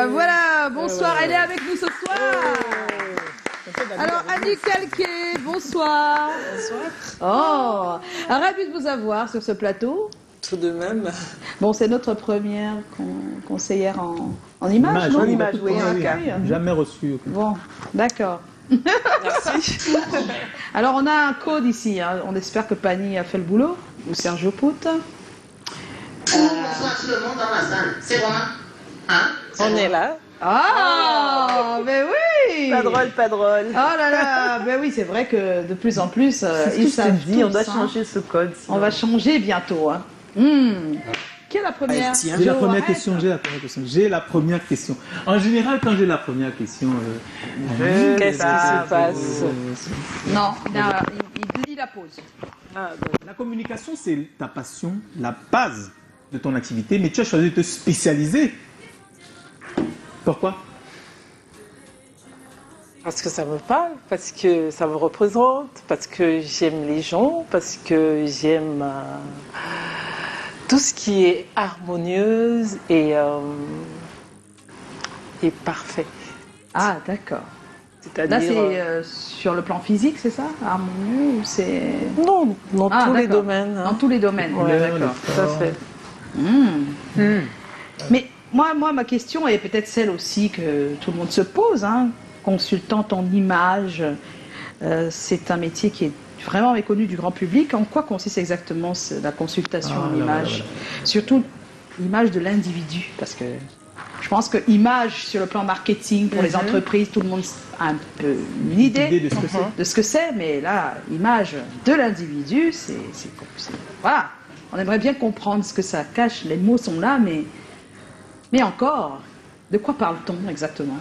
Voilà, bonsoir, elle est avec nous ce soir. Alors, Annie Calquet, bonsoir. Bonsoir. Oh, ravi de vous avoir sur ce plateau. Tout de même. Bon, c'est notre première conseillère en images, non? En image, oui, jamais reçu. Bon, d'accord. Merci. Alors, on a un code ici. Hein. On espère que Pani a fait le boulot, ou Sergio Pout. Bonsoir tout le monde dans la salle. C'est Romain. Hein? On est là. Ah, ben oui. Pas drôle, pas drôle. Oh là là, ben oui, c'est vrai que de plus en plus, ils je te savent dis, on tous, doit hein. changer ce code. On va changer bientôt. Hein. Qui est la première? J'ai la première question. J'ai la première question. En général, quand j'ai la première question, Qu'est-ce qui se passe? Non, il la pose. la communication, c'est ta passion, la base de ton activité, mais tu as choisi de te spécialiser. Pourquoi? Parce que ça me parle, parce que ça me représente, parce que j'aime les gens, parce que j'aime tout ce qui est harmonieuse et parfait. Ah, d'accord. C'est-à-dire, Là, c'est sur le plan physique, c'est ça? Harmonieux ou c'est... non, dans tous les d'accord. domaines. Hein. Dans tous les domaines, Ouais, d'accord. Tout à fait. Mais moi, ma question est peut-être celle aussi que tout le monde se pose, hein. Consultante en image, c'est un métier qui est vraiment méconnu du grand public. En quoi consiste exactement la consultation en image? Surtout l'image de l'individu, parce que je pense que image sur le plan marketing pour les entreprises, tout le monde a un peu une idée de ce que c'est, mais là, image de l'individu, c'est voilà. On aimerait bien comprendre ce que ça cache. Les mots sont là, mais encore, de quoi parle-t-on exactement?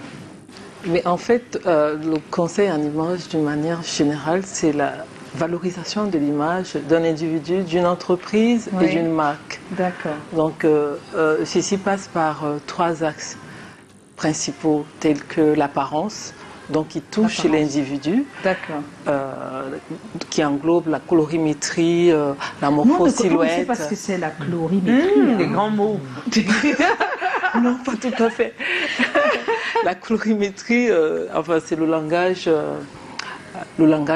Mais en fait, le conseil en image, d'une manière générale, c'est la valorisation de l'image d'un individu, d'une entreprise et d'une marque. D'accord. Donc, ceci passe par trois axes principaux, tels que l'apparence, donc qui touche l'individu, qui englobe la colorimétrie, la morpho-silhouette. Je ne sais pas ce que c'est la colorimétrie. Des grands mots. Non, pas tout à fait. La colorimétrie, enfin, c'est le langage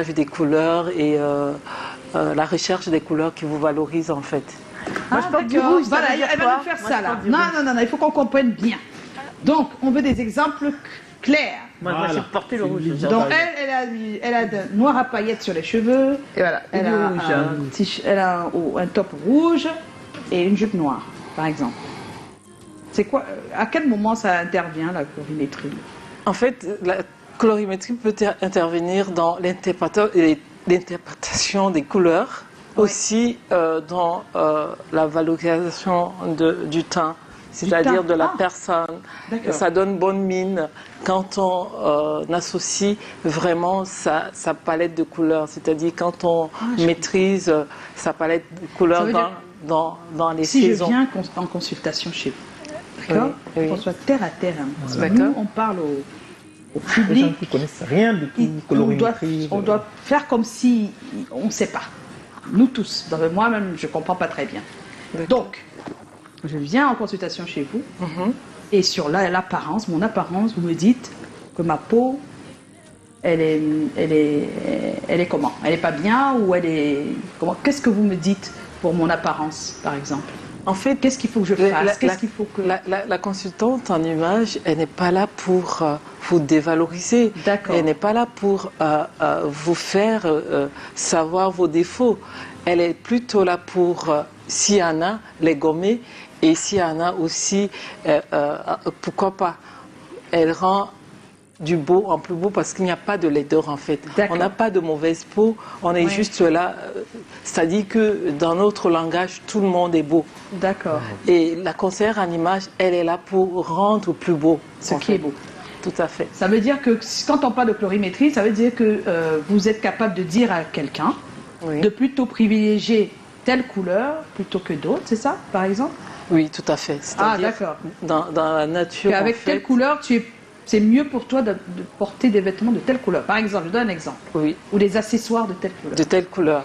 des couleurs et la recherche des couleurs qui vous valorise en fait. Ah, d'accord. Voilà, elle va nous faire ça là. Non, il faut qu'on comprenne bien. Donc, on veut des exemples clairs. Moi, je vais porter le rouge. Donc, elle a de noir à paillettes sur les cheveux. Et voilà, Elle a un top rouge et une jupe noire, par exemple. C'est quoi? À quel moment ça intervient, la colorimétrie? En fait, la colorimétrie peut intervenir dans l'interprétation des couleurs, aussi dans la valorisation du teint, c'est-à-dire de la personne. Ça donne bonne mine quand on associe vraiment sa palette de couleurs, c'est-à-dire quand on maîtrise sa palette de couleurs dans les saisons. Si je viens en consultation chez vous, d'accord, qu'on soit terre à terre, hein, parce que nous, on parle au public. Les gens qui ne connaissent rien de tout, colorimétrie. On doit faire comme si on ne sait pas. Nous tous. Moi-même, je ne comprends pas très bien. Donc, je viens en consultation chez vous, et sur l'apparence, mon apparence, vous me dites que ma peau, elle est comment? Elle n'est pas bien ou elle est comment? Qu'est-ce que vous me dites pour mon apparence, par exemple? En fait, qu'est-ce qu'il faut que je fasse? Qu'est-ce qu'il faut que... La consultante en image, elle n'est pas là pour vous dévaloriser. D'accord. Elle n'est pas là pour vous faire savoir vos défauts. Elle est plutôt là pour, s'il y en a, les gommer. Et s'il y en a aussi, pourquoi pas? Elle rend du beau en plus beau parce qu'il n'y a pas de laideur en fait. On n'a pas de mauvaise peau, on est juste là. C'est-à-dire que dans notre langage, tout le monde est beau. D'accord. Et la conseillère en image, elle est là pour rendre plus beau. Ce qui est beau. Tout à fait. Ça veut dire que quand on parle de colorimétrie, ça veut dire que vous êtes capable de dire à quelqu'un de plutôt privilégier telle couleur plutôt que d'autres, c'est ça, par exemple? Oui, tout à fait. D'accord. Dans la nature. Qu'avec telle couleur, c'est mieux pour toi de porter des vêtements de telle couleur. Par exemple, je donne un exemple. Oui. Ou des accessoires de telle couleur. De telle couleur.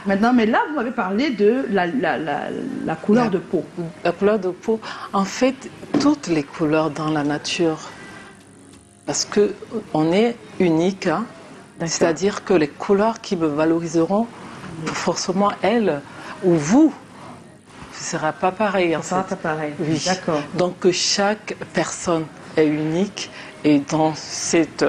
Maintenant, mais là, vous m'avez parlé de la couleur de peau. La couleur de peau, en fait, toutes les couleurs dans la nature, parce qu'on est unique, hein, c'est-à-dire que les couleurs qui me valoriseront, forcément, elles ou vous, ce ne sera pas pareil. Ça sera pas pareil. Oui. D'accord. Donc chaque personne est unique et dans cette...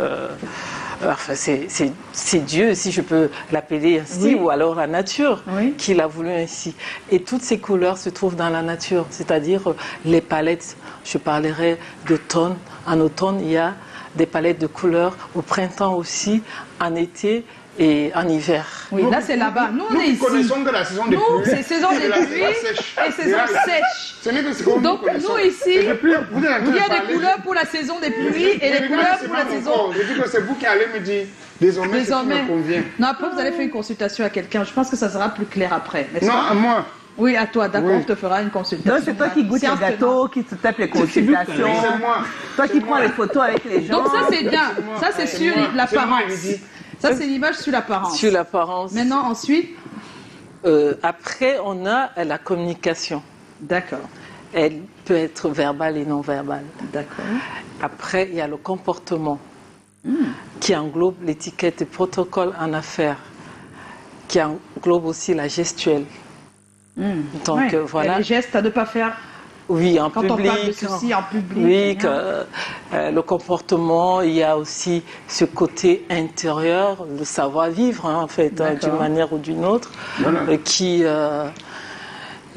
enfin, c'est Dieu, si je peux l'appeler ainsi, Oui. ou alors la nature Oui. qui l'a voulu ainsi. Et toutes ces couleurs se trouvent dans la nature, c'est-à-dire les palettes. Je parlerai d'automne. En automne, il y a des palettes de couleurs. Au printemps aussi, en été et en hiver. Oui, là, c'est là-bas. Nous, on est ici. Nous connaissons que la saison des Nous, pluies. c'est saison des Et la pluies sèche. et saison sèche. Ce n'est que ce que nous Donc, connaissons. nous, ici, Et depuis, vous êtes en train il y de a des parler. couleurs pour la saison des pluies et Je des dis couleurs que c'est pour pas la mon saison... corps. Je dis que c'est vous qui allez me dire désormais ce qui me convient. Non, après, vous allez faire une consultation à quelqu'un. Je pense que ça sera plus clair après. n'est-ce Non, pas? à moi. Oui, à toi, d'accord, Oui. on te fera une consultation. Non, c'est toi qui goûtes les Séance gâteaux, qui te tapes les consultations. C'est moi. Toi qui prends les photos avec les gens. Donc ça, c'est bien. Ça, c'est sur l'apparence. C'est moi, Ça, c'est l'image sur l'apparence. Sur l'apparence. Maintenant, ensuite... Après, on a la communication. D'accord, Elle peut être verbale et non verbale. d'accord. Après, il y a le comportement qui englobe l'étiquette et protocole en affaires, qui englobe aussi la gestuelle. Donc Ouais. voilà. Il y a les gestes à ne pas faire Oui, en quand public. on parle de ceci en public. Oui, bien. le comportement, il y a aussi ce côté intérieur, le savoir-vivre, hein, en fait, hein, D'accord. d'une manière ou d'une autre, qui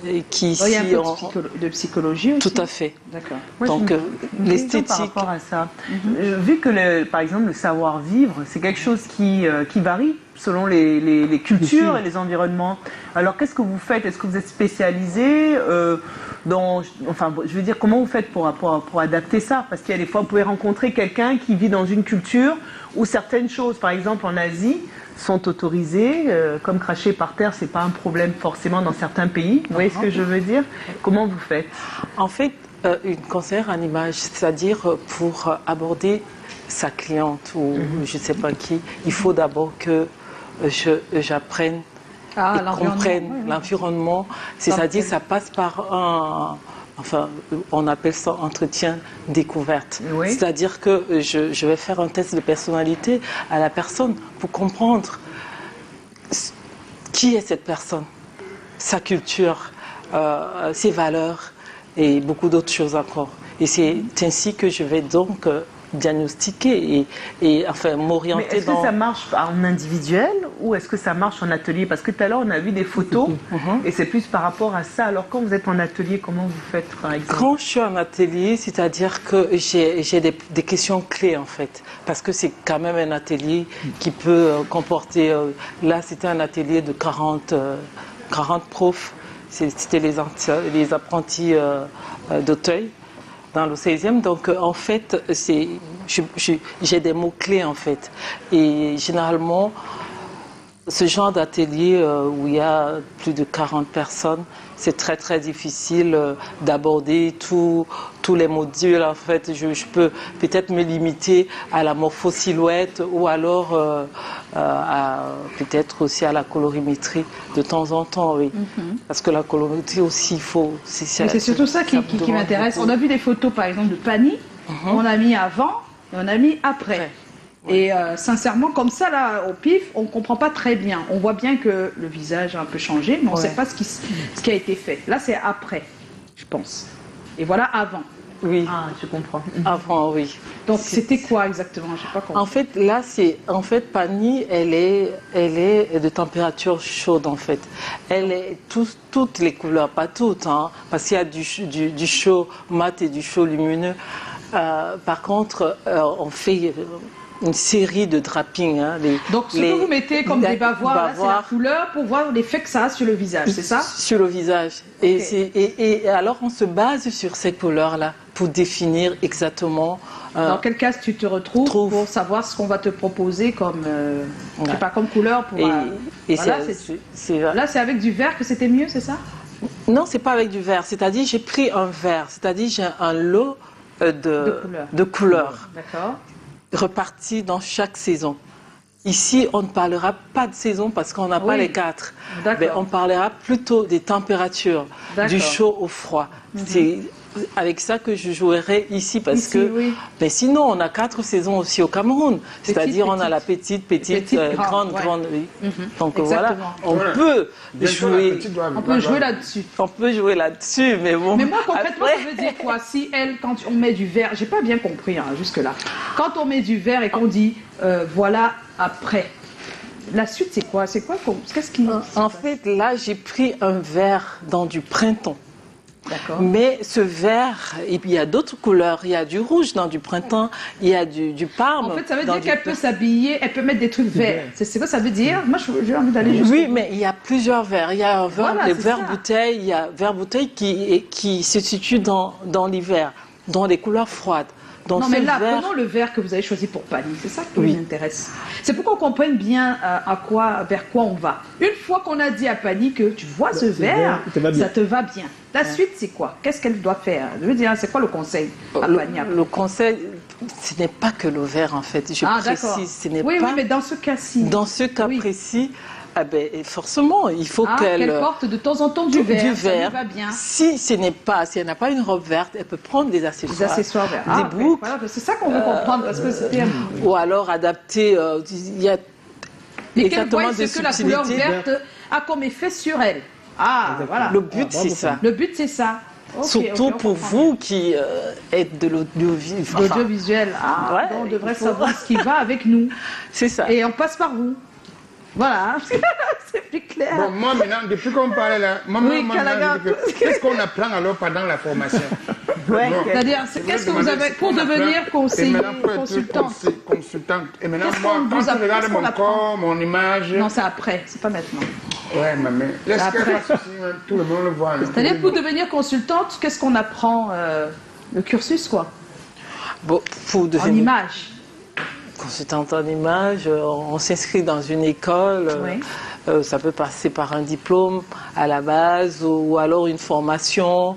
Il y a un si peu on- de psychologie aussi. Tout à fait. D'accord. Moi, Donc, j'ai une question par l'esthétique. rapport à ça. Vu que, par exemple, le savoir-vivre, c'est quelque chose qui varie selon les cultures et les environnements. Alors, qu'est-ce que vous faites? Est-ce que vous êtes spécialisé dans... Enfin, je veux dire, comment vous faites pour adapter ça? Parce qu'il y a des fois, vous pouvez rencontrer quelqu'un qui vit dans une culture où certaines choses, par exemple en Asie, sont autorisées, comme cracher par terre, c'est pas un problème forcément dans certains pays. Vous voyez ce que je veux dire? Comment vous faites? En fait, une conseillère en image, c'est-à-dire pour aborder sa cliente ou je ne sais pas qui, il faut d'abord que j'apprenne Ah, et comprenne l'environnement. C'est-à-dire ça passe par un... Enfin, on appelle ça entretien découverte. Oui. C'est-à-dire que je vais faire un test de personnalité à la personne pour comprendre qui est cette personne, sa culture, ses valeurs et beaucoup d'autres choses encore. Et c'est ainsi que je vais donc diagnostiquer et enfin Mais m'orienter est-ce que dans... ça marche en individuel ou est-ce que ça marche en atelier? Parce que tout à l'heure, on a vu des photos et c'est plus par rapport à ça. Alors, quand vous êtes en atelier, comment vous faites, par exemple? Quand je suis en atelier, c'est-à-dire que j'ai des questions clés en fait, parce que c'est quand même un atelier qui peut comporter, là c'était un atelier de 40 profs, c'était les apprentis d'Auteuil dans le 16e, donc en fait j'ai des mots-clés en fait, et généralement ce genre d'atelier où il y a plus de 40 personnes, c'est très très difficile d'aborder tous les modules. En fait, je peux peut-être me limiter à la morpho-silhouette ou alors peut-être aussi à la colorimétrie de temps en temps, oui. Parce que la colorimétrie aussi, il faut... Mais c'est surtout ça qui m'intéresse. On a vu des photos, par exemple, de Pani. On a mis avant et on a mis après. Ouais. Et sincèrement, comme ça, là, au pif, on ne comprend pas très bien. On voit bien que le visage a un peu changé, mais on ne sait pas ce qui a été fait. Là, c'est après, je pense. Et voilà avant. Oui, Ah, je comprends. avant, oui. Donc, c'était quoi exactement? Je sais pas comment. En fait, là, Pani, elle est de température chaude, en fait. Elle est toutes les couleurs, pas toutes, hein, parce qu'il y a du chaud mat et du chaud lumineux. Par contre, on fait une série de drapings. Hein, Donc, ce que vous mettez comme des bavoirs, là, c'est la couleur pour voir l'effet que ça a sur le visage, c'est ça? Sur le visage. Ok. Et alors, on se base sur ces couleurs-là pour définir exactement... Dans quel cas tu te retrouves trouve. pour savoir ce qu'on va te proposer comme, je sais pas, comme couleur pour... et voilà, là, c'est avec du vert que c'était mieux, c'est ça? Non, c'est pas avec du vert. C'est-à-dire, j'ai pris un vert. C'est-à-dire, j'ai un lot de couleurs D'accord. repartis dans chaque saison. ici, on ne parlera pas de saison parce qu'on n'a pas les 4. D'accord. Mais on parlera plutôt des températures, D'accord. du chaud au froid. C'est avec ça que je jouerai ici parce Ici, que. oui. Mais sinon, on a 4 saisons aussi au Cameroun. C'est-à-dire, on a petite. la petite, Petite, grande, ouais. grande. Oui. Donc Exactement. voilà, on Voilà. peut Bientôt, la jouer. petite doit- On peut jouer là-dessus. On peut jouer là-dessus, mais bon. Mais moi, concrètement, après- ça veut dire quoi? Si elle, quand on met du verre, j'ai pas bien compris jusque-là. Quand on met du verre et qu'on dit voilà après, la suite c'est quoi? Qu'est-ce qui. En fait, là, j'ai pris un verre dans du printemps. D'accord. Mais ce vert, et puis il y a d'autres couleurs. Il y a du rouge dans du printemps, il y a du parme. En fait, ça veut dans dire du qu'elle peut s'habiller, elle peut mettre des trucs verts. C'est quoi ça veut dire? Moi, j'ai envie d'aller jusqu'au Oui, bout. mais il y a plusieurs verres. Il y a un verre, Voilà, les c'est verres ça. bouteilles, il y a verre bouteille qui se situe dans l'hiver, dans les couleurs froides. Donc Non, mais ce là, verre- prenons le verre que vous avez choisi pour Pani. C'est ça qui Oui. m'intéresse. C'est pour qu'on comprenne bien vers quoi on va. Une fois qu'on a dit à Pani que tu vois ce verre, ça te va bien. ça te va bien. La suite, c'est quoi? Qu'est-ce qu'elle doit faire? Je veux dire, c'est quoi le conseil à Pani après? le conseil, ce n'est pas que le verre en fait. Je d'accord. précise, ce n'est Oui, pas. oui, mais dans ce cas-ci. Dans ce cas Oui. précis, ah ben, forcément, il faut qu'elle porte de temps en temps du verre. du Ça lui verre. va bien. Si elle n'a pas une robe verte, elle peut prendre des accessoires. Des accessoires verts. Des ok. boucles. Voilà, c'est ça qu'on veut comprendre parce que c'était. Ou alors adapter. Il y a Mais qu'elle exactement voit des ce que la couleur subtilités. verte a comme effet sur elle. Ah, voilà. Le but, c'est ça. Le but, c'est ça. Ok, Surtout ok, on pour comprend. vous qui êtes de l'audiovisuel. Enfin, L'audiovisuel. Ah, Ouais, on devrait il faut- savoir ce qui va avec nous. c'est ça. Et on passe par vous. Voilà, c'est plus clair. Bon, moi maintenant, depuis qu'on parlait là, moi, Oui, moi, Kalaga. je dis que qu'est-ce qu'on apprend alors pendant la formation? Ouais, Bon. C'est-à-dire, Je qu'est-ce que voulais vous demander avez ce pour qu'on devenir apprend. conseiller, Et maintenant, pour être consultante? consultante. Et maintenant, Qu'est-ce moi, qu'on quand vous je apprend? regarde Qu'est-ce qu'on mon apprend? corps, mon image. Non, c'est après, c'est pas maintenant. Ouais, mais laisse Après. que pas de souci, hein, tout le monde le voit. hein. C'est-à-dire, pour devenir consultante, qu'est-ce qu'on apprend le cursus, quoi? Bon, pour En devenir image. consultante en image, on s'inscrit dans une école. Oui. Ça peut passer par un diplôme à la base ou alors une formation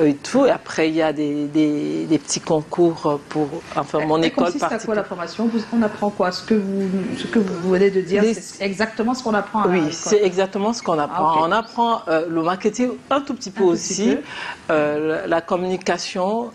et tout. Et après, il y a des petits concours pour. Enfin, mon Elle école consiste à quoi particulière. la formation? On apprend quoi? Ce que vous venez de dire, Les- c'est exactement ce qu'on apprend à Oui, l'école. c'est exactement ce qu'on apprend. Ah, ok. On apprend le marketing un tout petit peu Un tout aussi, petit la communication,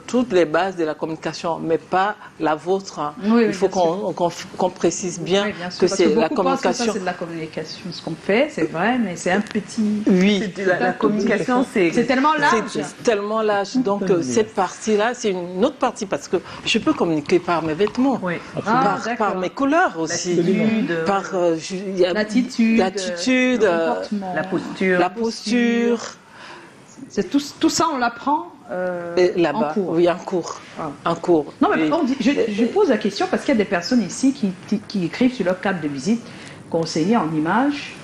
toutes les bases de la communication, mais pas la vôtre. hein. Oui, Il faut bien sûr. qu'on précise bien, Oui, bien sûr, que parce c'est beaucoup la pensent que ça, communication. c'est de la communication, ce qu'on fait, c'est vrai, mais c'est un petit. Oui, la communication, C'est tellement large. c'est tellement large. Donc cette partie-là, c'est une autre partie parce que je peux communiquer par mes vêtements, Oui. Ah, par d'accord. mes couleurs aussi, L'attitude, par il y a L'attitude, l'attitude, le comportement. la posture. la posture. C'est tout ça, on l'apprend Et là-bas, en cours. oui, en cours. Ah. En cours. Non, mais Et- je pose la question parce qu'il y a des personnes ici qui écrivent sur leur carte de visite conseiller en image,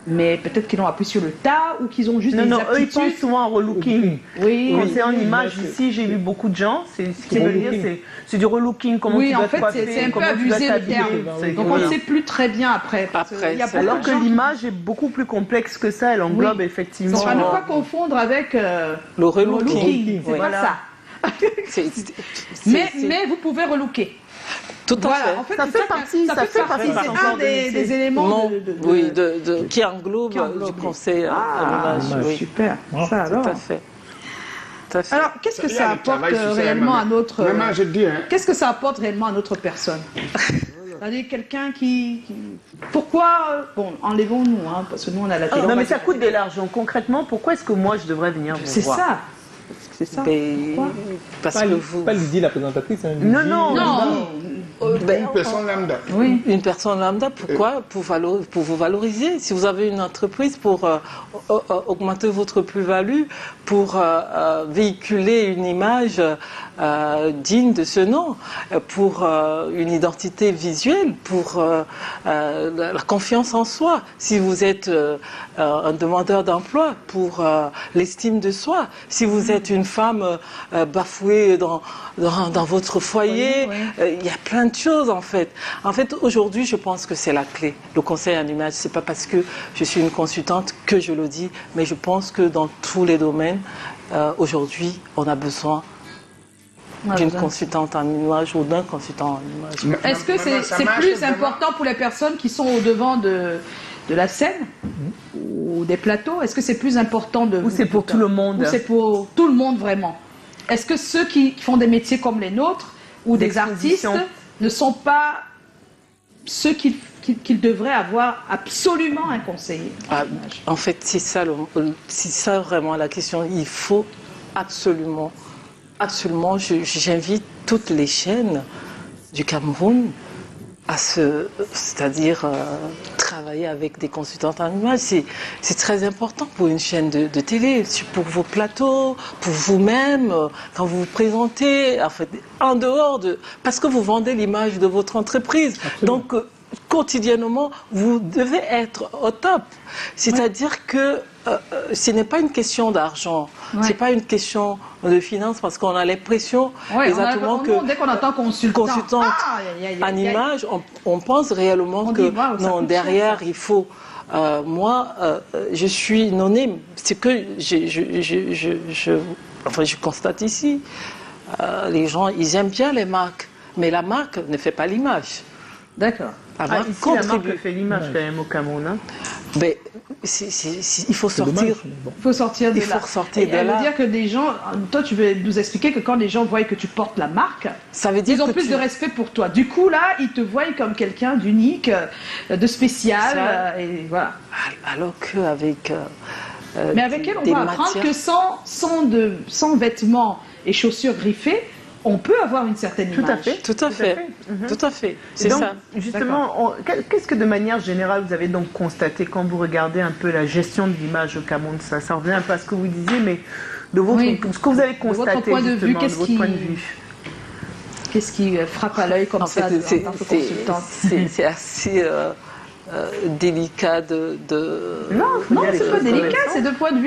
mais peut-être qu'ils l'ont appris sur le tas ou qu'ils ont juste Non, des non, eux, ils pensent aptitudes. souvent en relooking. Oui, Quand c'est en oui, image, oui. ici, j'ai vu beaucoup de gens. Ce qu'ils veulent dire, relooking. c'est du relooking. Comment Oui, tu en dois fait, te coiffer, c'est un peu comment tu dois abusé le t'habiller. terme. C'est- Donc on voilà. ne sait plus très bien après. parce Après, qu'il y a c'est- beaucoup Alors de que gens qui- l'image est beaucoup plus complexe que ça. Elle englobe Oui. effectivement. Donc, à ne pas confondre avec Le relooking. relooking. C'est Oui. pas Voilà. ça. C'est- Mais vous pouvez relooker. tout à Voilà, fait. en fait, Ça c'est fait partie, ça ça fait fait partie. partie C'est un encore de des lycée. éléments Non, de- oui, qui englobe, qui englobe. du conseil Ah, à l'image. Oui, super. Ah, Ça alors. tout à fait. Tout à fait. Alors, qu'est-ce que Il y a ça le apporte travail sur ça, réellement à maman. notre... Maman, je dis, hein, Qu'est-ce que ça apporte réellement à notre personne? C'est-à-dire quelqu'un qui... Pourquoi... Bon, enlevons-nous, hein, parce que nous, on a la télé. Non, on mais va ça dire- coûte de l'argent. Concrètement, pourquoi est-ce que moi, je devrais venir vous C'est voir? ça. C'est ça. Mais- Pourquoi parce Pas, que vous, pas Lydie la présentatrice, hein, Non, Lydie, non, Non. une personne lambda. Oui. une personne lambda, pourquoi pour vous valoriser. Si vous avez une entreprise pour augmenter votre plus-value, pour véhiculer une image digne de ce nom, pour une identité visuelle, pour la confiance en soi. Si vous êtes un demandeur d'emploi, pour l'estime de soi. Si vous êtes une femme bafouée dans votre foyer, Oui, il y a plein de choses en fait. En fait, aujourd'hui, je pense que c'est la clé. Le conseil en image, c'est pas parce que je suis une consultante que je le dis, mais je pense que dans tous les domaines, aujourd'hui, on a besoin d'une consultante en image ou d'un consultant en image. Est-ce que c'est plus important pour les personnes qui sont au devant de la scène ou des plateaux? Est-ce que c'est plus important Ou c'est pour tout le monde? Ou c'est pour tout le monde vraiment? Est-ce que ceux qui font des métiers comme les nôtres ou des artistes ne sont pas ceux qu'ils devraient avoir absolument un conseiller? En fait, c'est ça vraiment la question. Il faut absolument, j'invite toutes les chaînes du Cameroun à c'est-à-dire travailler avec des consultantes en image. C'est très important pour une chaîne de télé, pour vos plateaux, pour vous-même, quand vous vous présentez, en fait, en dehors de... Parce que vous vendez l'image de votre entreprise. Absolument. Donc, quotidiennement, vous devez être au top. C'est-à-dire que ce n'est pas une question d'argent, ce n'est pas une question de finances, parce qu'on a l'impression exactement que dès qu'on entend consultante en image, on pense réellement que non, derrière, il faut... moi, je suis anonyme. C'est que je constate ici, les gens, ils aiment bien les marques, mais la marque ne fait pas l'image. D'accord. Ici, la marque fait l'image quand même au Cameroun. Hein. Mais il faut sortir. Il faut sortir de là. Il faut sortir de là. Ça veut dire que des gens, toi tu veux nous expliquer que quand les gens voient que tu portes la marque, ça veut dire ils ont plus de respect pour toi. Du coup là, ils te voient comme quelqu'un d'unique, de spécial. Et voilà. Alors qu'avec... mais avec elle, on va apprendre que sans vêtements et chaussures griffées, on peut avoir une certaine image. Tout à fait. C'est donc, ça. Justement, qu'est-ce que de manière générale vous avez donc constaté quand vous regardez un peu la gestion de l'image au Cameroun? Ça revient un peu à ce que vous disiez, mais de ce que vous avez constaté de votre point de vue, qu'est-ce qu'est-ce qui frappe à l'œil comme ça en tant que consultante? C'est assez délicat Non, c'est pas délicat, c'est du point de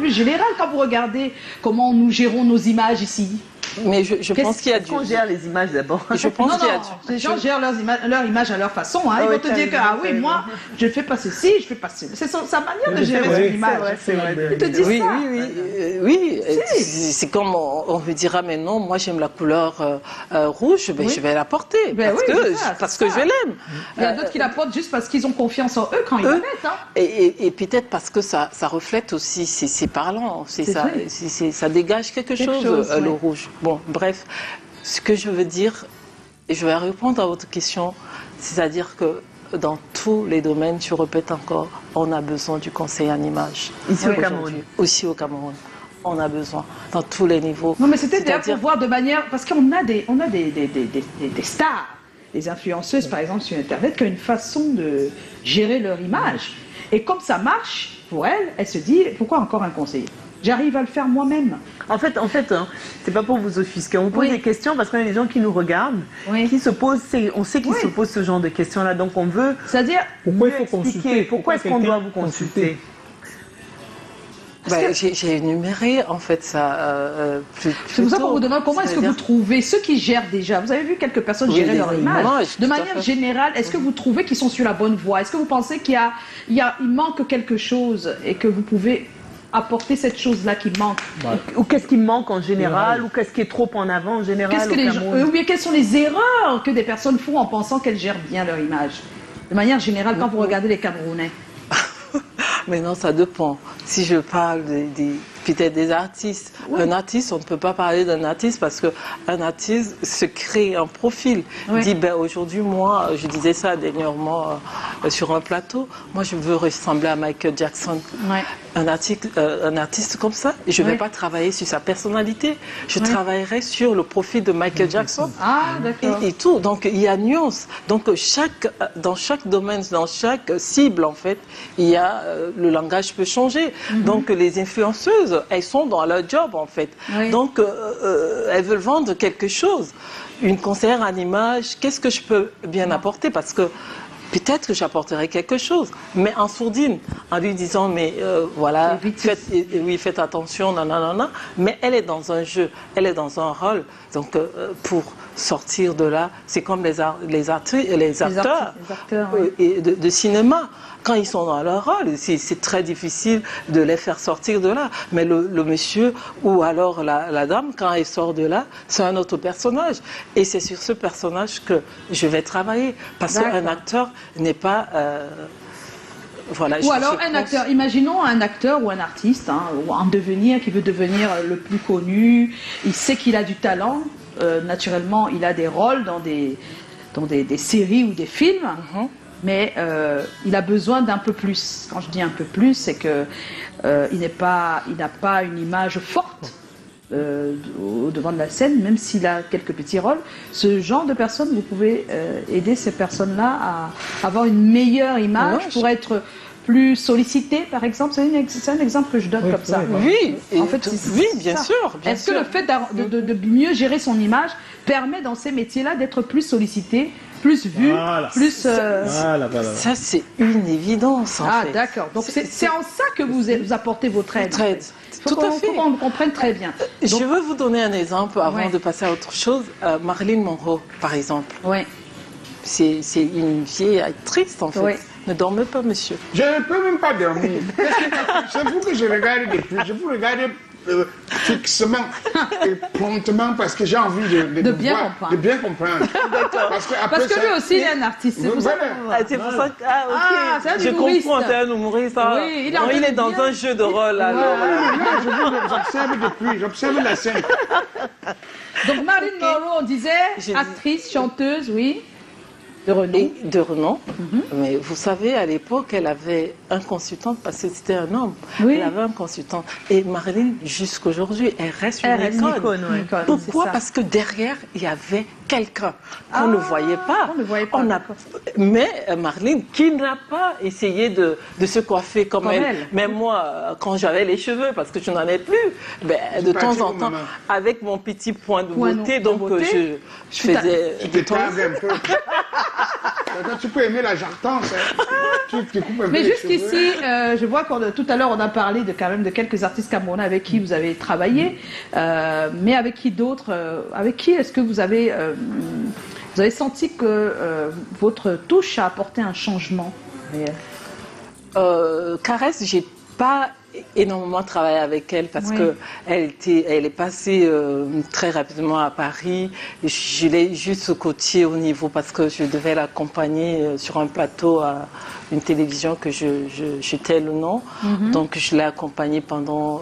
vue général. Quand vous regardez comment nous gérons nos images ici. Mais je pense qu'il y a du... qu'on gère les images d'abord. Je pense qu'il y a les gens gèrent leur image à leur façon. Hein. Ils vont te dire que moi, je ne fais pas ceci, je fais pas ceci. C'est sa manière de gérer son image. C'est vrai. Ils te disent ça. Oui. C'est comme on me dira, mais non, moi j'aime la couleur rouge, je vais la porter parce que je l'aime. Il y a d'autres qui la portent juste parce qu'ils ont confiance en eux quand ils la mettent. Hein. Et peut-être parce que ça reflète aussi, c'est parlant, ça dégage quelque chose, le rouge. Bon, bref, ce que je veux dire, et je vais répondre à votre question, c'est-à-dire que dans tous les domaines, je répète encore, on a besoin du conseil en image. Ici au Cameroun. Aussi au Cameroun. On a besoin, dans tous les niveaux. Non, mais c'était d'ailleurs pour voir de manière... Parce qu'on a des stars, des influenceuses, par exemple, sur Internet, qui ont une façon de gérer leur image. Et comme ça marche, pour elle se dit, pourquoi encore un conseiller? J'arrive à le faire moi-même. En fait, hein, c'est pas pour vous offusquer. On vous pose des questions parce qu'on a des gens qui nous regardent, qui se posent, on sait qu'ils se posent ce genre de questions-là, donc on veut. C'est-à-dire, pourquoi il faut consulter? Pourquoi est-ce qu'on doit vous consulter? J'ai énuméré en fait ça c'est pour ça qu'on vous demande comment est-ce que vous trouvez ceux qui gèrent déjà. Vous avez vu quelques personnes gérer leur image. De manière générale, est-ce que vous trouvez qu'ils sont sur la bonne voie? Est-ce que vous pensez qu'il manque quelque chose et que vous pouvez apporter cette chose-là qui manque? Ou qu'est-ce qui manque en général? Ou qu'est-ce qui est trop en avant en général? Ou bien quelles sont les erreurs que des personnes font en pensant qu'elles gèrent bien leur image? De manière générale, quand vous regardez les Camerounais. Mais non, ça dépend. Si je parle peut-être des artistes, un artiste, on ne peut pas parler d'un artiste parce qu'un artiste se crée un profil. Il dit, aujourd'hui, moi, je disais ça dernièrement sur un plateau, moi je veux ressembler à Michael Jackson. Un artiste comme ça, je ne vais pas travailler sur sa personnalité, je travaillerai sur le profil de Michael Jackson. Ah, d'accord. Et tout. Donc il y a nuance. Donc dans chaque domaine, dans chaque cible, en fait, il y a le langage peut changer. Donc les influenceuses, elles sont dans leur job, en fait. Donc elles veulent vendre quelque chose. Une conseillère en image, qu'est-ce que je peux bien apporter? Parce que peut-être que j'apporterai quelque chose, mais en sourdine, en lui disant, mais voilà, faites attention, nanana. Mais elle est dans un jeu, elle est dans un rôle. Donc, pour sortir de là, c'est comme les acteurs de cinéma. Quand ils sont dans leur rôle, c'est très difficile de les faire sortir de là. Mais le monsieur ou alors la dame, quand elle sort de là, c'est un autre personnage. Et c'est sur ce personnage que je vais travailler. Parce qu'un acteur n'est pas... voilà, ou alors un acteur, imaginons un acteur ou un artiste, ou en devenir, qui veut devenir le plus connu, il sait qu'il a du talent, naturellement il a des rôles dans des séries ou des films, mais il a besoin d'un peu plus. Quand je dis un peu plus, c'est que il n'a pas une image forte au devant de la scène, même s'il a quelques petits rôles. Ce genre de personnes, vous pouvez aider ces personnes-là à avoir une meilleure image pour être plus sollicité, par exemple. C'est un exemple que je donne comme ça. Oui, en fait, oui, bien sûr. Est-ce que le fait de mieux gérer son image permet dans ces métiers-là d'être plus sollicité, plus vu, plus... Ça, c'est une évidence, en fait. Ah, d'accord. Donc, c'est en ça que vous apportez votre aide. Tout à fait. Il faut qu'on comprenne très bien. Donc, je veux vous donner un exemple avant de passer à autre chose. Marilyn Monroe, par exemple. Oui. C'est une vieille actrice, en fait. Oui. Ne dormez pas, monsieur. Je ne peux même pas dormir. C'est vous que je regarde depuis. Je vous regarde fixement et promptement parce que j'ai envie de bien voir, comprendre. de bien comprendre. Parce que lui aussi, il est un artiste. C'est pour ça. C'est pour ça que... ok. C'est un je humoriste. comprends, c'est un humoriste. Oui, il est dans un jeu de rôle, alors. J'observe la scène. Donc, Marilyn Monroe, on disait, actrice, chanteuse, oui. De renom. De renom. Mais vous savez, à l'époque, elle avait un consultant parce que c'était un homme. Oui. Elle avait un consultant. Et Marilyn, jusqu'aujourd'hui, elle reste une icône. Pourquoi? Parce que derrière, il y avait quelqu'un qu'on ne voyait pas. On ne voyait pas. Mais Marilyn, qui n'a pas essayé de se coiffer comme elle. Même moi, quand j'avais les cheveux, parce que je n'en ai plus, de temps en temps, avec mon petit point de beauté, donc je faisais... Tu t'écrases un peu. Tu peux aimer la jartance. Mais jusqu'ici, je vois que tout à l'heure, on a parlé quand même de quelques artistes camerounais avec qui vous avez travaillé, mais avec qui d'autres, avec qui est-ce que vous avez senti que votre touche a apporté un changement réel? Caresse, j'ai pas énormément travaillé avec elle parce que elle est passée très rapidement à Paris. Je l'ai juste côtiée au niveau parce que je devais l'accompagner sur un plateau à une télévision que je tais le nom. Donc je l'ai accompagnée pendant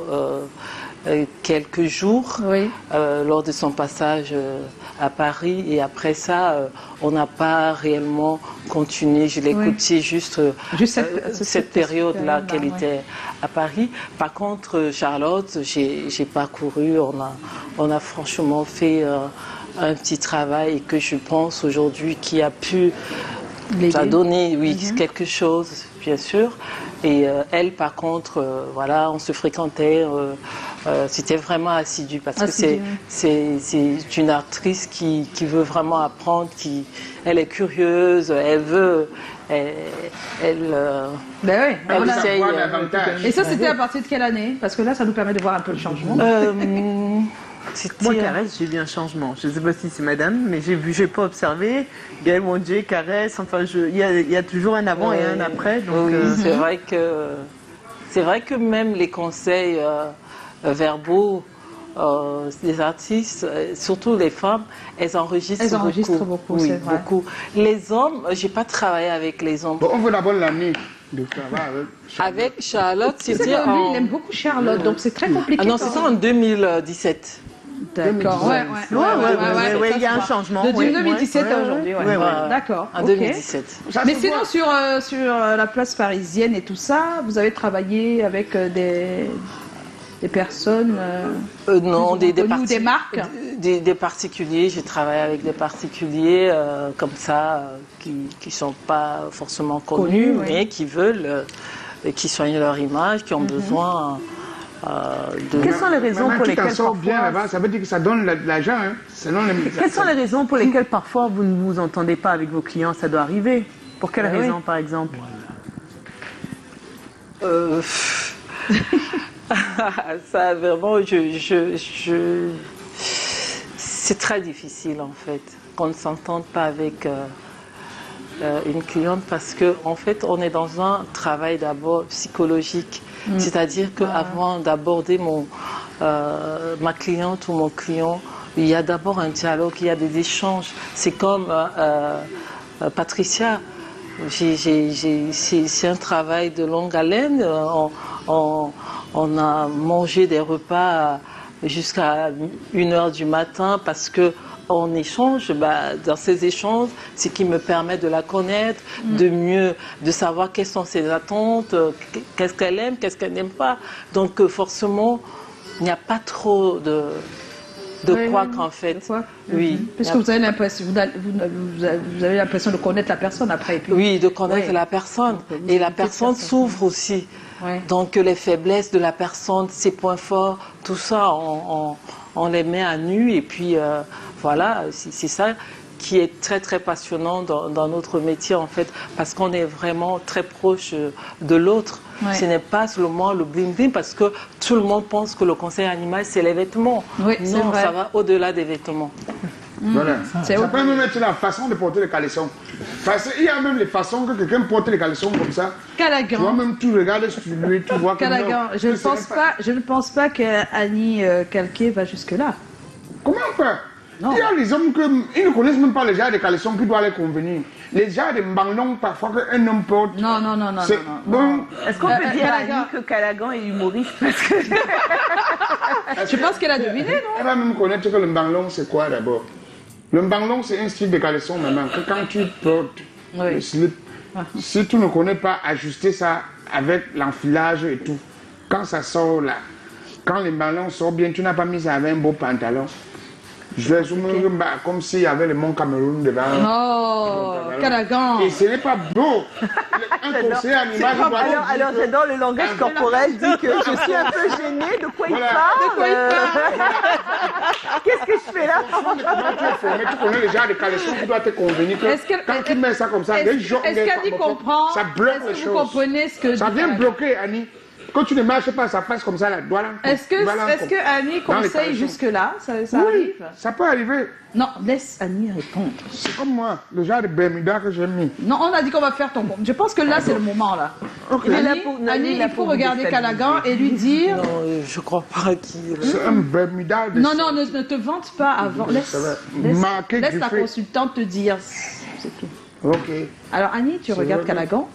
quelques jours lors de son passage à Paris, et après ça on n'a pas réellement continué. Je l'ai côtiée juste cette période-là qu'elle était à Paris. Par contre, Charlotte, j'ai parcouru, on a franchement fait un petit travail, et que je pense aujourd'hui qui a pu donner quelque chose, bien sûr. Et elle, par contre, voilà, on se fréquentait, c'était vraiment assidu, parce que c'est une actrice qui veut vraiment apprendre, elle est curieuse, elle veut, elle essaye. Et ça, c'était à partir de quelle année? Parce que là, ça nous permet de voir un peu le changement. Moi, Caresse, j'ai vu un changement. Je ne sais pas si c'est madame, mais j'ai pas observé. Gaël Wondje, Caresse, enfin, il y a toujours un avant et un après. Donc, oui, c'est vrai que même les conseils verbaux des artistes, surtout les femmes, elles enregistrent beaucoup. Oui, beaucoup. Les hommes, j'ai pas travaillé avec les hommes. Bon, on veut d'abord l'année de travail avec Charlotte. C'était lui, il aime beaucoup Charlotte, donc c'est très compliqué. Ah non, c'est ça en 2017. D'accord, il y a un changement. De 2017 à aujourd'hui, d'accord. En 2017. Mais sinon, sur la place parisienne et tout ça, vous avez travaillé avec des personnes non, des marques, des particuliers. J'ai travaillé avec des particuliers comme ça, qui sont pas forcément connus, mais qui veulent, qui soignent leur image, qui ont besoin Quelles sont les raisons pour lesquelles parfois... ça veut dire que ça donne de l'argent. Hein. Quelles sont les raisons pour lesquelles parfois vous ne vous entendez pas avec vos clients? Ça doit arriver. Pour quelle raison, par exemple? Ça, vraiment, c'est très difficile, en fait, qu'on ne s'entende pas avec une cliente parce que, en fait, on est dans un travail d'abord psychologique. C'est-à-dire qu'avant d'aborder ma cliente ou mon client, il y a d'abord un dialogue, il y a des échanges. C'est comme Patricia. C'est un travail de longue haleine. On a mangé des repas jusqu'à 1h du matin parce que on échange. Dans ces échanges, c'est qui me permet de la connaître, de savoir quelles sont ses attentes, qu'est-ce qu'elle aime, qu'est-ce qu'elle n'aime pas. Donc forcément, il n'y a pas trop de couac en fait. Oui. Parce que vous avez l'impression, vous avez l'impression de connaître la personne après. Et puis... Oui, de connaître la personne. Et la personne s'ouvre aussi. Ouais. Donc les faiblesses de la personne, ses points forts, tout ça, on les met à nu. Et puis voilà, c'est ça qui est très très passionnant dans notre métier en fait, parce qu'on est vraiment très proche de l'autre. Ouais. Ce n'est pas seulement le bling bling, parce que tout le monde pense que le conseil animal c'est les vêtements. Oui, non, ça va au-delà des vêtements. Voilà. Ça peut même être la façon de porter les caleçons. Parce qu'il y a même les façons que quelqu'un porte les caleçons comme ça. Callaghan. Tu vois, même tu regardes sur lui, tu vois que Callaghan. Je ne pense pas qu'Annie Calquet va jusque-là. Comment pas? Non. Il y a les hommes qui ne connaissent même pas les genres de caleçons qui doivent les convenir. Les genres de banglons parfois qu'un homme porte. Non. Bon, est-ce qu'on peut dire à Annie que Callaghan est humoriste? Parce que... Je pense qu'elle a deviné, non? Elle va même connaître que le banglon c'est quoi d'abord. Le banglon c'est un style de caleçon maintenant. Que quand tu portes le slip, si tu ne connais pas ajuster ça avec l'enfilage et tout, quand ça sort là, quand les banglons sortent bien, tu n'as pas mis ça avec un beau pantalon. Je vais comme s'il y avait le mont Cameroun devant. Oh, Callaghan. Et ce n'est pas beau. Un conseiller animal. Alors j'adore le langage corporel, dit que je suis un peu gênée. De quoi il parle? Qu'est-ce que je fais là? Tu connais les gens de caleçons qui doivent te convenir que quand tu mets ça comme ça, est-ce qu'Annie comprend? Ça bloque les choses. Vous comprenez ce que ça vient bloquer, Annie. Quand tu ne marches pas, ça passe comme ça là. Est-ce que Annie conseille jusque-là? Ça arrive? Ça peut arriver. Non, laisse Annie répondre. C'est comme moi, le genre de Bermuda que j'ai mis. Non, on a dit qu'on va faire ton compte. Je pense que là, c'est le moment là. Okay. Annie, il faut regarder Callaghan et lui dire... Non, je crois pas qu'il... C'est un Bermuda de... Non, ne te vante pas avant. Laisse la consultante te dire. C'est tout. Ok. Alors Annie, tu regardes Callaghan.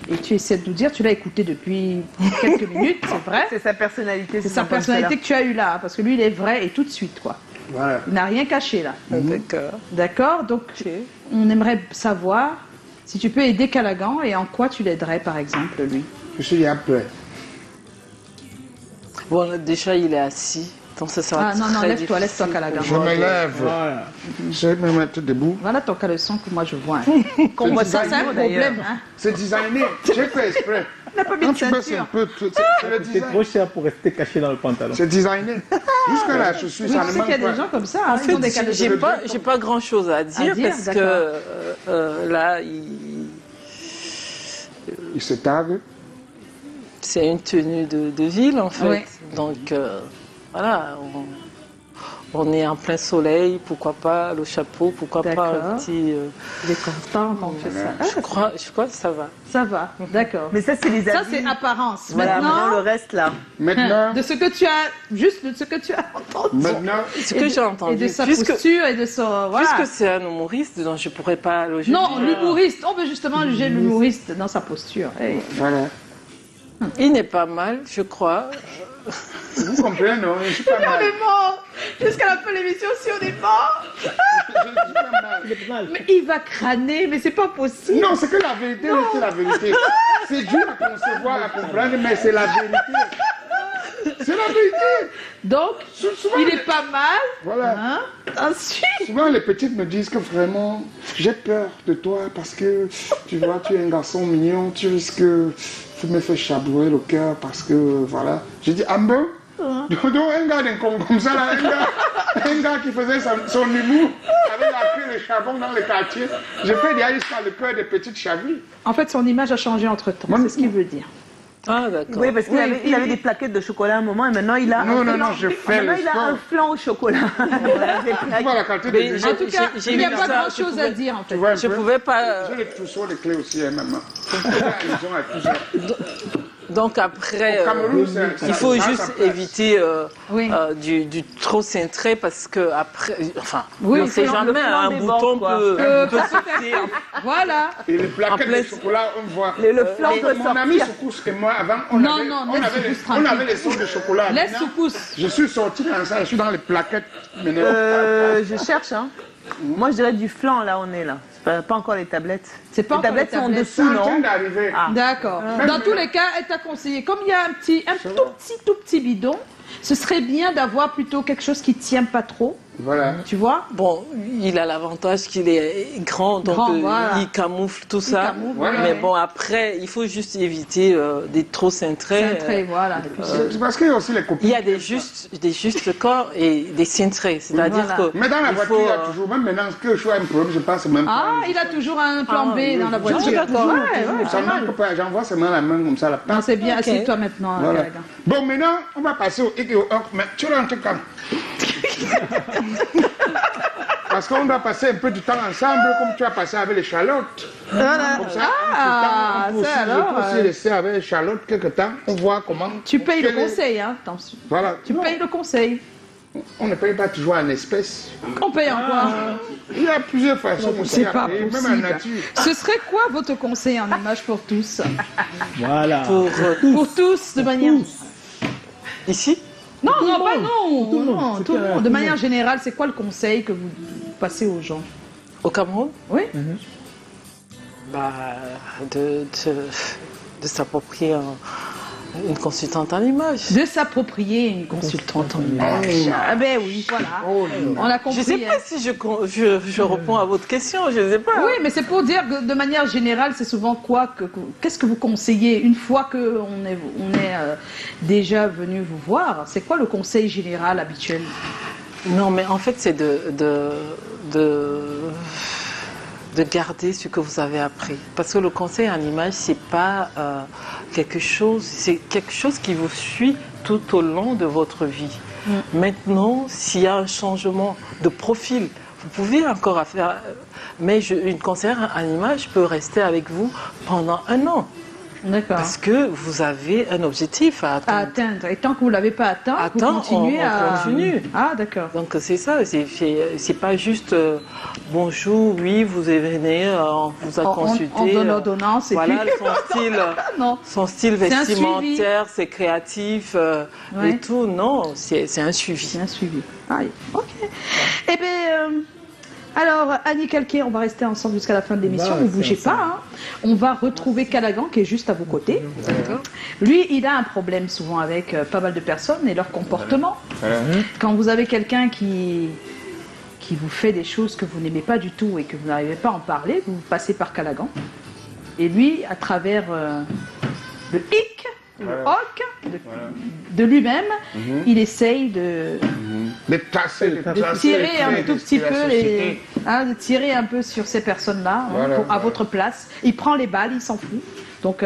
Et tu essaies de nous dire, tu l'as écouté depuis quelques minutes, c'est vrai. C'est sa personnalité. C'est sa personnalité que tu as eue là, parce que lui, il est vrai et tout de suite, quoi. Voilà. Il n'a rien caché là. D'accord. D'accord, donc on aimerait savoir si tu peux aider Callaghan et en quoi tu l'aiderais, par exemple, lui. Je suis après. Bon, déjà, il est assis. Donc ça sera non, laisse-toi, Callaghan. Je me lève. Voilà. Je vais me mettre debout. Voilà ton caleçon que moi je vois. Ça, c'est un problème. Hein. C'est designé. J'ai fait exprès. On n'a pas mis de ceinture. C'est trop cher pour rester caché dans le pantalon. C'est designé. Jusqu'à là, je suis ça. Tu sais qu'il y a des gens comme ça. En fait, j'ai pas grand-chose à dire parce que là, il se tague. C'est une tenue de ville en fait. Donc voilà, on est en plein soleil, pourquoi pas le chapeau, pourquoi pas un petit... Il est content quand on fait ça. Je crois que ça va. Ça va, d'accord. Mais ça, c'est les habits. Ça, c'est apparence. Voilà, maintenant, le reste, là. Maintenant... De ce que tu as... Juste de ce que tu as entendu. Maintenant... Ce que j'ai entendu. Et de sa posture et de son... Voilà. Puisque c'est un humoriste, donc je ne pourrais pas le juger. Non, l'humoriste. On veut justement juger l'humoriste dans sa posture. Hey. Voilà. Il n'est pas mal, je crois. Vous comprenez, non? Je suis pas mal. On est mort. Jusqu'à la fin de l'émission, si on est mort. Mais il va crâner, mais c'est pas possible. Non, c'est que la vérité, c'est la vérité. C'est dur à concevoir, à comprendre, mais c'est la vérité. C'est la vérité. Donc, il est pas mal. Voilà. Hein? Ensuite. Souvent, les petites me disent que vraiment, j'ai peur de toi parce que, tu vois, tu es un garçon mignon, tu risques... Tu me fais chabouer le cœur parce que, voilà. J'ai dit, ah bon? Donc, un gars d'un con comme ça, là, un gars... Un gars qui faisait son humour avait appris le charbon dans le quartier. Je fais déjà jusqu'à le cœur des petites chavilles. En fait, son image a changé entre-temps, c'est ce qu'il veut dire. Ah, d'accord. Oui, parce qu'il avait des plaquettes de chocolat à un moment et maintenant il a je fais maintenant le il a un sport. flan au chocolat. Tu vois la qualité de Mais vie. j'ai- En tout cas, j'ai il n'y a vu pas ça, grand-chose à dire, en fait. Tu vois un Je peu? pouvais pas. J'ai les trousseaux de clés aussi, hein, maman. Faut faire allusion à tout ça. Donc après, Au Cameroun, c'est il faut ça, juste ça place. éviter Oui. du trop cintré parce que après, enfin, Oui, on ne sait le jamais, flan un déborde, bouton quoi. peut sortir. Voilà. Et les plaquettes En plein- de chocolat, on voit. Le flan Parce que peut mon ami sortir. Soukous et moi, avant, on Non, avait, non, on laisse avait, Soukous les, on tranquille. avait les sauces de chocolat. Laisse Maintenant, Soukous. je suis sorti dans ça, je suis dans les plaquettes. Maintenant. Je cherche, hein. Moi, je dirais du flan, là, on est là. C'est pas encore les tablettes. C'est pas les encore tablettes les sont en tablettes. C'est dessous, en train non? d'arriver. Ah. D'accord. Dans tous les cas, elle t'a conseillé, comme il y a un tout petit bidon, ce serait bien d'avoir plutôt quelque chose qui tient pas trop, Voilà. tu vois. Bon, il a l'avantage qu'il est grand, donc Grand, voilà. il camoufle tout ça. camoufle, voilà. Mais ouais. bon, après, il faut juste éviter d'être trop cintré. Cintré, voilà. Et puis C'est parce qu'il y a aussi les copines. Il y a des justes corps et des cintrés, c'est-à-dire Voilà. que Mais dans la il voiture, faut, il y a toujours, même maintenant que je suis un problème, je passe même pas. Ah, il a toujours un plan B dans la voiture. Ah, d'accord. Ouais, ouais, Ça pas mal. manque pas, j'envoie seulement la main comme ça, la Non, passe. c'est bien. Ok. Assieds-toi maintenant, Voilà. Galaga. Bon, maintenant, on va passer au hic et au hoc. Mais tu rentres quand? Parce qu'on doit passer un peu du temps ensemble, comme tu as passé avec les Charlottes. Voilà. Comme ça, Ah, on peut aussi, ça je alors. peux aussi laisser avec les Charlottes quelque temps. On voit comment. Tu payes le quel est- conseil, hein. Attention. Voilà. Tu Non, payes le conseil. on ne paye pas toujours en espèces. On paye en quoi? Il y a plusieurs façons aussi C'est à pas payer, même en possible. nature. Ce serait quoi votre conseil en image pour tous? Voilà. Pour tous, de manière... ici, Non, Tout le non, pas monde. non. Pour tout le monde. Non, C'est tout le clair, monde. tout De le manière monde. générale, c'est quoi le conseil que vous passez aux gens? au Cameroun, Oui. bah, de s'approprier une consultante en image. De s'approprier une consultante en image. Ah ben oui, voilà. On a compris. Je ne sais pas hein. si je réponds à votre question, je ne sais pas. Oui, mais c'est pour dire que de manière générale, c'est souvent quoi qu'est-ce que vous conseillez une fois qu'on est, déjà venu vous voir? C'est quoi le conseil général habituel? Non, mais en fait, c'est de garder ce que vous avez appris. Parce que le conseil en image, c'est pas quelque chose qui vous suit tout au long de votre vie. Maintenant, s'il y a un changement de profil, vous pouvez encore faire, mais une conseillère en image peut rester avec vous pendant 1 an. D'accord. Parce que vous avez un objectif à À atteindre. atteindre. Et tant que vous ne l'avez pas atteint, vous Attends, continuez on à... continue. Ah, d'accord. Donc c'est ça, c'est pas juste bonjour, oui, vous venez, on vous a consulté. On donne l'ordonnance et voilà, puis... Non. son style C'est un vestimentaire, c'est créatif Ouais. et tout. Non, c'est un suivi. C'est un suivi. Ah, ok. Eh bien, alors, Annie Calquet, on va rester ensemble jusqu'à la fin de l'émission. va Ne rester bougez pas. ensemble. Hein. On va retrouver Callaghan qui est juste à vos côtés. Lui, il a un problème souvent avec pas mal de personnes et leur comportement. Quand vous avez quelqu'un qui vous fait des choses que vous n'aimez pas du tout et que vous n'arrivez pas à en parler, vous passez par Callaghan. Et lui, à travers le hic, le hoc de lui-même, il essaye de tirer un tout petit peu de tirer un peu sur ces personnes-là à votre place. Il prend les balles, il s'en fout. Donc,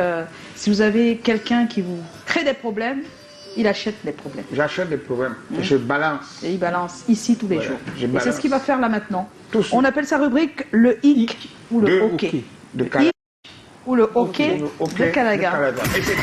si vous avez quelqu'un qui vous crée des problèmes, il achète les problèmes. J'achète des problèmes. Et je balance. Et il balance ici tous les Voilà, jours. je Et c'est balance. ce qu'il va faire là maintenant. Tout de suite. On appelle sa rubrique le hic ou le hockey. De Calaga. Ou le hockey Ok, de Callaghan. Et c'est-